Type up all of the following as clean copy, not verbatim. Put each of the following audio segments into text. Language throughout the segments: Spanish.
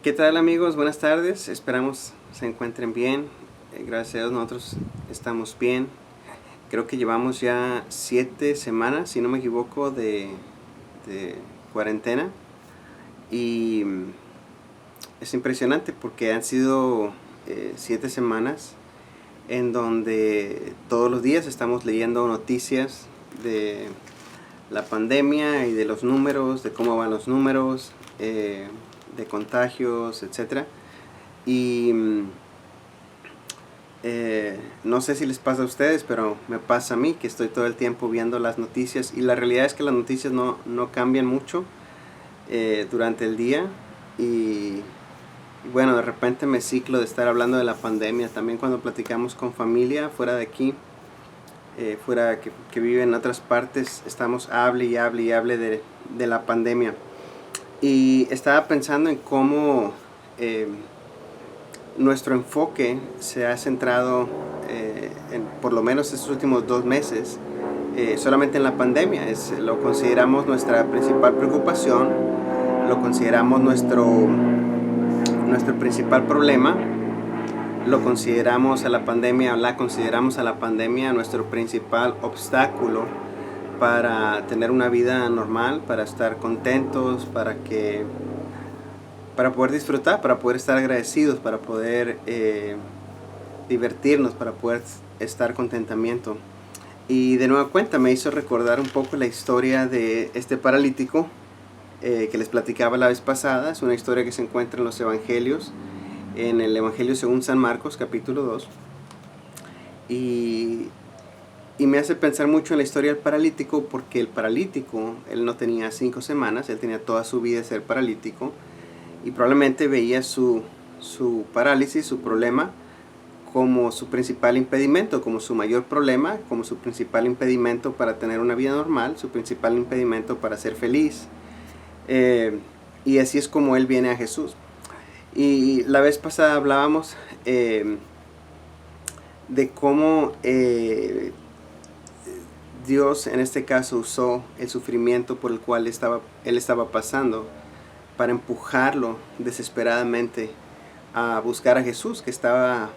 ¿Qué tal amigos? Buenas tardes. Esperamos se encuentren bien. Gracias a Dios nosotros estamos bien. Creo que llevamos ya 7 semanas, si no me equivoco, de cuarentena. Y es impresionante porque han sido 7 semanas en donde todos los días estamos leyendo noticias de la pandemia y de los números, de cómo van los números, de contagios, etcétera. Y no sé si les pasa a ustedes, pero me pasa a mí que estoy todo el tiempo viendo las noticias y la realidad es que las noticias no cambian mucho durante el día y bueno, de repente me ciclo de estar hablando de la pandemia. También cuando platicamos con familia fuera de aquí, fuera que vive en otras partes, estamos hable y hable y hable de la pandemia. Y estaba pensando en cómo nuestro enfoque se ha centrado, por lo menos estos últimos 2 meses, solamente en la pandemia. Lo consideramos nuestra principal preocupación, lo consideramos nuestro principal problema, la consideramos a la pandemia nuestro principal obstáculo para tener una vida normal, para estar contentos, para poder disfrutar, para poder estar agradecidos, para poder divertirnos, para poder estar contentamiento. Y de nueva cuenta me hizo recordar un poco la historia de este paralítico que les platicaba la vez pasada. Es una historia que se encuentra en los evangelios, en el Evangelio según San Marcos, capítulo 2. Y me hace pensar mucho en la historia del paralítico, porque el paralítico, él no tenía 5 semanas, él tenía toda su vida de ser paralítico. Y probablemente veía su parálisis, su problema, como su principal impedimento, como su mayor problema, como su principal impedimento para tener una vida normal, su principal impedimento para ser feliz. Y así es como él viene a Jesús. Y la vez pasada hablábamos de cómo Dios en este caso usó el sufrimiento por el cual él estaba pasando para empujarlo desesperadamente a buscar a Jesús que estaba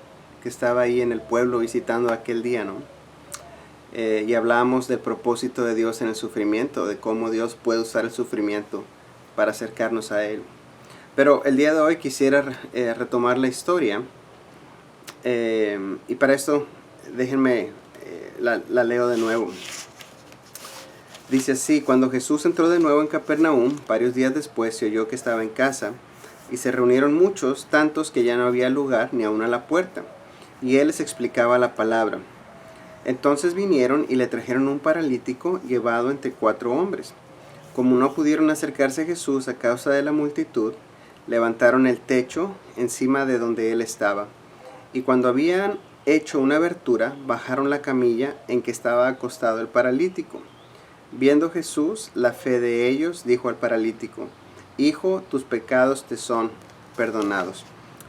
ahí en el pueblo visitando aquel día, ¿no? Y hablábamos del propósito de Dios en el sufrimiento, de cómo Dios puede usar el sufrimiento para acercarnos a Él. Pero el día de hoy quisiera retomar la historia y para esto déjenme la leo de nuevo. Dice así: cuando Jesús entró de nuevo en Capernaum, varios días después se oyó que estaba en casa, y se reunieron muchos, tantos que ya no había lugar ni aun a la puerta, y él les explicaba la palabra. Entonces vinieron y le trajeron un paralítico llevado entre 4 hombres. Como no pudieron acercarse a Jesús a causa de la multitud, levantaron el techo encima de donde él estaba, y cuando habían hecho una abertura, bajaron la camilla en que estaba acostado el paralítico. Viendo Jesús la fe de ellos, dijo al paralítico: Hijo, tus pecados te son perdonados.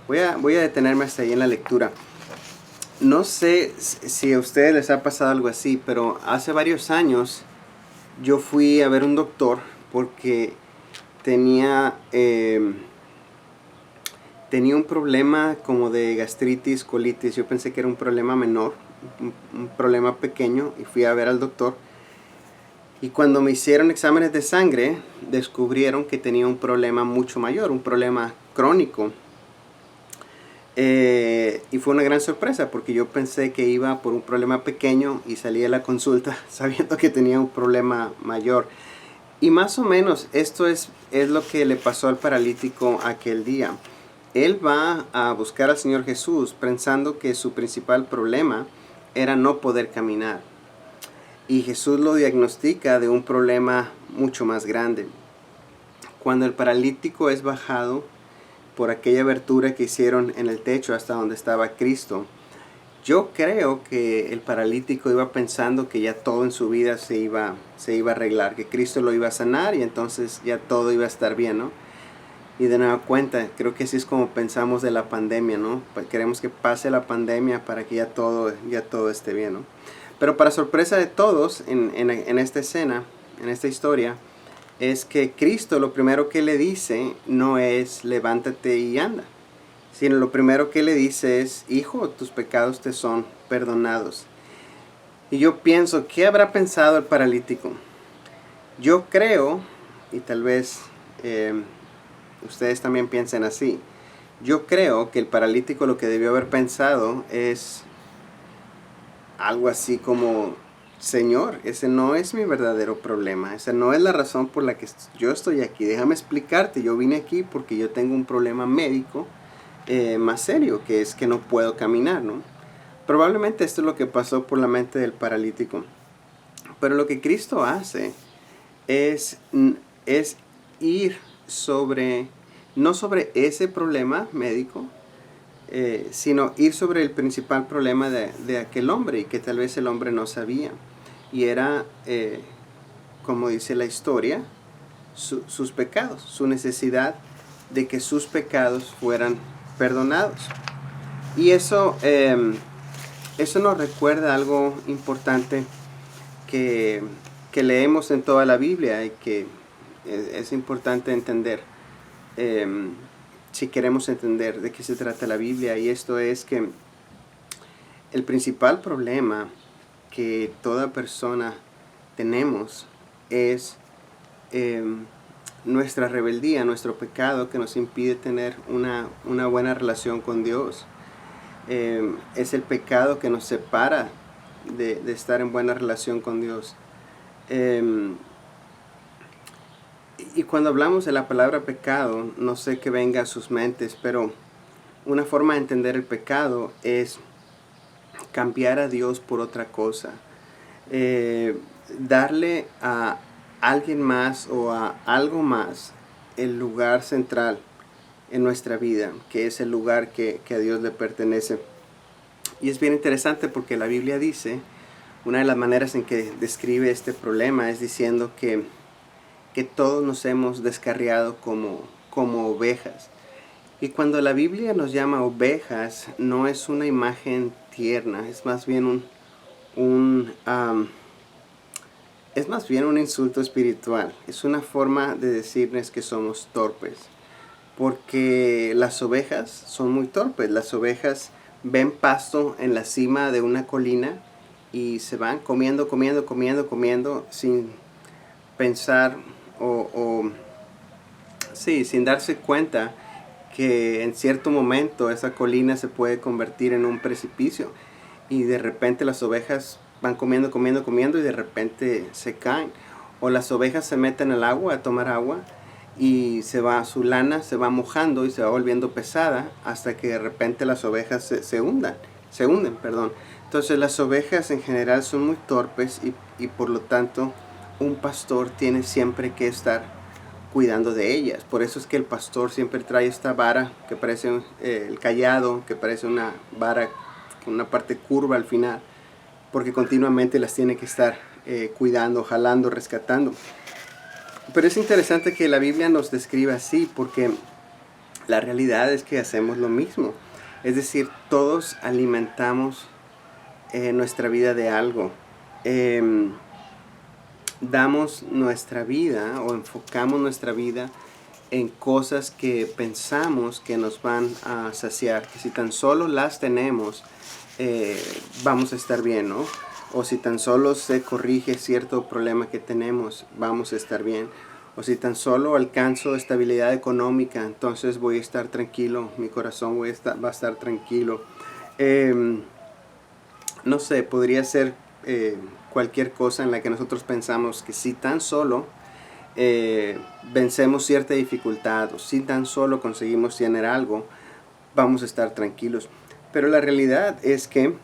Voy a detenerme hasta ahí en la lectura. No sé si a ustedes les ha pasado algo así, pero hace varios años yo fui a ver un doctor porque tenía un problema como de gastritis, colitis. Yo pensé que era un problema menor, un problema pequeño, y fui a ver al doctor. Y cuando me hicieron exámenes de sangre, descubrieron que tenía un problema mucho mayor, un problema crónico. Y fue una gran sorpresa porque yo pensé que iba por un problema pequeño y salí de la consulta sabiendo que tenía un problema mayor. Y más o menos esto es lo que le pasó al paralítico aquel día. Él va a buscar al Señor Jesús pensando que su principal problema era no poder caminar. Y Jesús lo diagnostica de un problema mucho más grande. Cuando el paralítico es bajado por aquella abertura que hicieron en el techo hasta donde estaba Cristo, yo creo que el paralítico iba pensando que ya todo en su vida se iba a arreglar, que Cristo lo iba a sanar y entonces ya todo iba a estar bien, ¿no? Y de nueva cuenta, creo que así es como pensamos de la pandemia, ¿no? Queremos que pase la pandemia para que ya todo esté bien, ¿no? Pero para sorpresa de todos, en esta escena, en esta historia, es que Cristo lo primero que le dice no es levántate y anda, sino lo primero que le dice es, hijo, tus pecados te son perdonados. Y yo pienso, ¿qué habrá pensado el paralítico? Yo creo, y tal vez ustedes también piensen así, yo creo que el paralítico lo que debió haber pensado es algo así como, Señor, ese no es mi verdadero problema, esa no es la razón por la que yo estoy aquí, déjame explicarte, yo vine aquí porque yo tengo un problema médico más serio, que es que no puedo caminar, ¿no? Probablemente esto es lo que pasó por la mente del paralítico. Pero lo que Cristo hace es ir sobre, no sobre ese problema médico, sino ir sobre el principal problema de aquel hombre y que tal vez el hombre no sabía. Y era, como dice la historia, sus pecados, su necesidad de que sus pecados fueran perdonados. Y eso nos recuerda algo importante que leemos en toda la Biblia y que es importante entender si queremos entender de qué se trata la Biblia. Y esto es que el principal problema que toda persona tenemos es nuestra rebeldía, nuestro pecado que nos impide tener una buena relación con Dios. Es el pecado que nos separa de estar en buena relación con Dios. Y cuando hablamos de la palabra pecado, no sé qué venga a sus mentes, pero una forma de entender el pecado es cambiar a Dios por otra cosa. Darle a alguien más o a algo más el lugar central en nuestra vida, que es el lugar que a Dios le pertenece. Y es bien interesante porque la Biblia dice, una de las maneras en que describe este problema es diciendo que todos nos hemos descarriado como ovejas. Y cuando la Biblia nos llama ovejas, no es una imagen tierna, es más bien es más bien un insulto espiritual. Es una forma de decirles que somos torpes. Porque las ovejas son muy torpes. Las ovejas ven pasto en la cima de una colina y se van comiendo sin pensar sin darse cuenta que en cierto momento esa colina se puede convertir en un precipicio y de repente las ovejas van comiendo y de repente se caen. O las ovejas se meten al agua a tomar agua y su lana se va mojando y se va volviendo pesada hasta que de repente las ovejas se hunden. Entonces las ovejas en general son muy torpes y por lo tanto un pastor tiene siempre que estar cuidando de ellas. Por eso es que el pastor siempre trae esta vara que parece el cayado, que parece una vara con una parte curva al final, porque continuamente las tiene que estar cuidando, jalando, rescatando. Pero es interesante que la Biblia nos describa así, porque la realidad es que hacemos lo mismo. Es decir, todos alimentamos nuestra vida de algo. Damos nuestra vida o enfocamos nuestra vida en cosas que pensamos que nos van a saciar, que si tan solo las tenemos, vamos a estar bien, ¿no? O si tan solo se corrige cierto problema que tenemos, vamos a estar bien. O si tan solo alcanzo estabilidad económica, entonces voy a estar tranquilo, mi corazón va a estar tranquilo. No sé, podría ser cualquier cosa en la que nosotros pensamos que si tan solo vencemos cierta dificultad o si tan solo conseguimos tener algo, vamos a estar tranquilos. Pero la realidad es que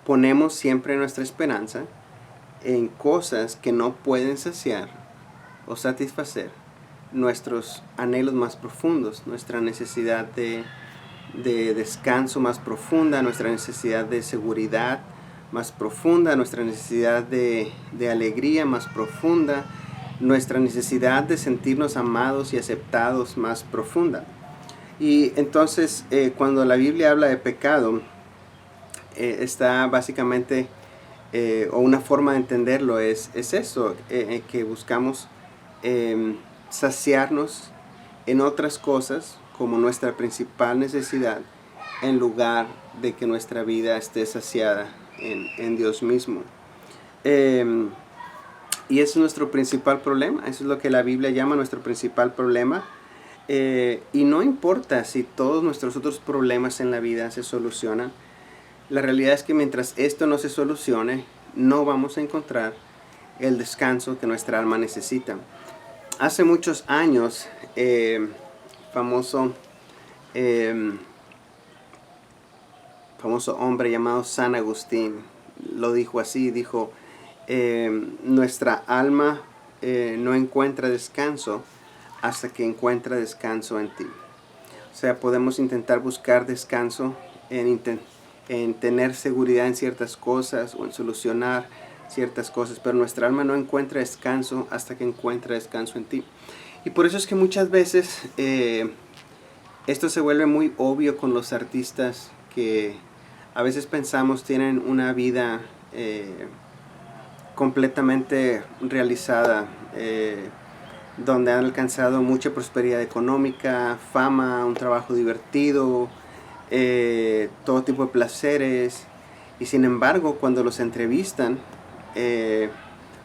ponemos siempre nuestra esperanza en cosas que no pueden saciar o satisfacer nuestros anhelos más profundos, nuestra necesidad de descanso más profunda, nuestra necesidad de seguridad más profunda, nuestra necesidad de alegría más profunda, nuestra necesidad de sentirnos amados y aceptados más profunda. Y entonces cuando la Biblia habla de pecado, está básicamente, o una forma de entenderlo es eso, que buscamos saciarnos en otras cosas como nuestra principal necesidad, en lugar de que nuestra vida esté saciada en Dios mismo. Y ese es nuestro principal problema. Eso es lo que la Biblia llama nuestro principal problema. Y no importa si todos nuestros otros problemas en la vida se solucionan, la realidad es que mientras esto no se solucione, no vamos a encontrar el descanso que nuestra alma necesita. Hace muchos años, famoso hombre llamado San Agustín lo dijo así, dijo: nuestra alma no encuentra descanso hasta que encuentra descanso en ti. O sea, podemos intentar buscar descanso en tener seguridad en ciertas cosas o en solucionar ciertas cosas, pero nuestra alma no encuentra descanso hasta que encuentra descanso en ti. Y por eso es que muchas veces esto se vuelve muy obvio con los artistas que a veces pensamos tienen una vida completamente realizada, donde han alcanzado mucha prosperidad económica, fama, un trabajo divertido, todo tipo de placeres. Y sin embargo, cuando los entrevistan,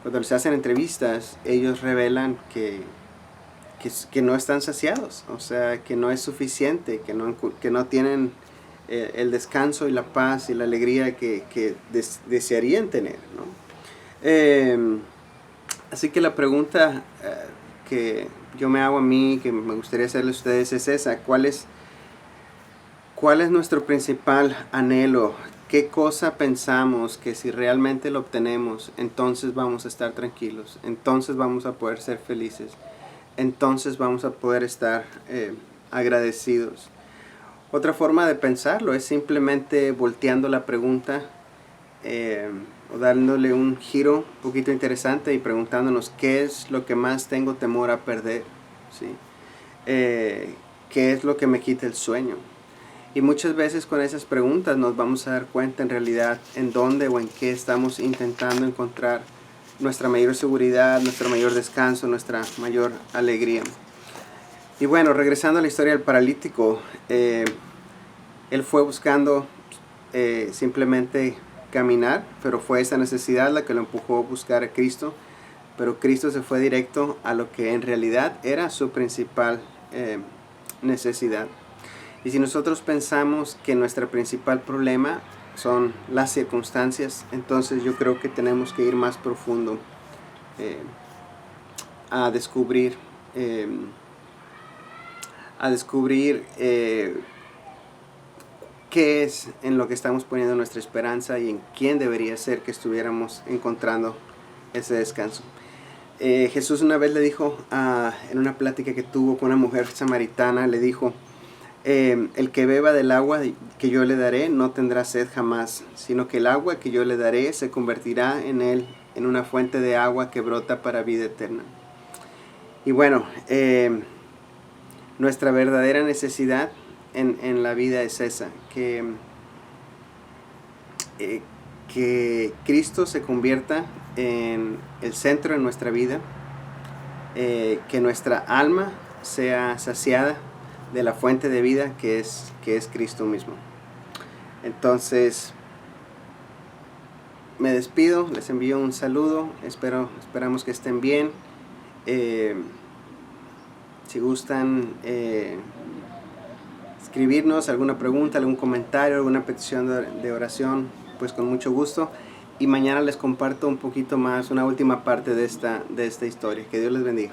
cuando les hacen entrevistas, ellos revelan que no están saciados, o sea, que no es suficiente, que no tienen el descanso y la paz y la alegría que desearían tener, ¿no? Así que la pregunta que yo me hago a mí, que me gustaría hacerle a ustedes, es esa: ¿cuál es nuestro principal anhelo? ¿Qué cosa pensamos que si realmente lo obtenemos, entonces vamos a estar tranquilos, entonces vamos a poder ser felices, entonces vamos a poder estar agradecidos? Otra forma de pensarlo es simplemente volteando la pregunta, o dándole un giro un poquito interesante y preguntándonos: ¿qué es lo que más tengo temor a perder? ¿Sí? ¿Qué es lo que me quita el sueño? Y muchas veces con esas preguntas nos vamos a dar cuenta en realidad en dónde o en qué estamos intentando encontrar nuestra mayor seguridad, nuestro mayor descanso, nuestra mayor alegría. Y bueno, regresando a la historia del paralítico, él fue buscando simplemente caminar, pero fue esa necesidad la que lo empujó a buscar a Cristo. Pero Cristo se fue directo a lo que en realidad era su principal necesidad. Y si nosotros pensamos que nuestro principal problema son las circunstancias, entonces yo creo que tenemos que ir más profundo a descubrir qué es en lo que estamos poniendo nuestra esperanza y en quién debería ser que estuviéramos encontrando ese descanso. Jesús una vez le dijo, en una plática que tuvo con una mujer samaritana, le dijo: el que beba del agua que yo le daré no tendrá sed jamás, sino que el agua que yo le daré se convertirá en él en una fuente de agua que brota para vida eterna. Y bueno, nuestra verdadera necesidad en la vida es esa, que Cristo se convierta en el centro de nuestra vida, que nuestra alma sea saciada de la fuente de vida que es Cristo mismo. Entonces me despido, les envío un saludo, esperamos que estén bien. Si gustan escribirnos alguna pregunta, algún comentario, alguna petición de oración, pues con mucho gusto. Y mañana les comparto un poquito más, una última parte de esta historia. Que Dios les bendiga.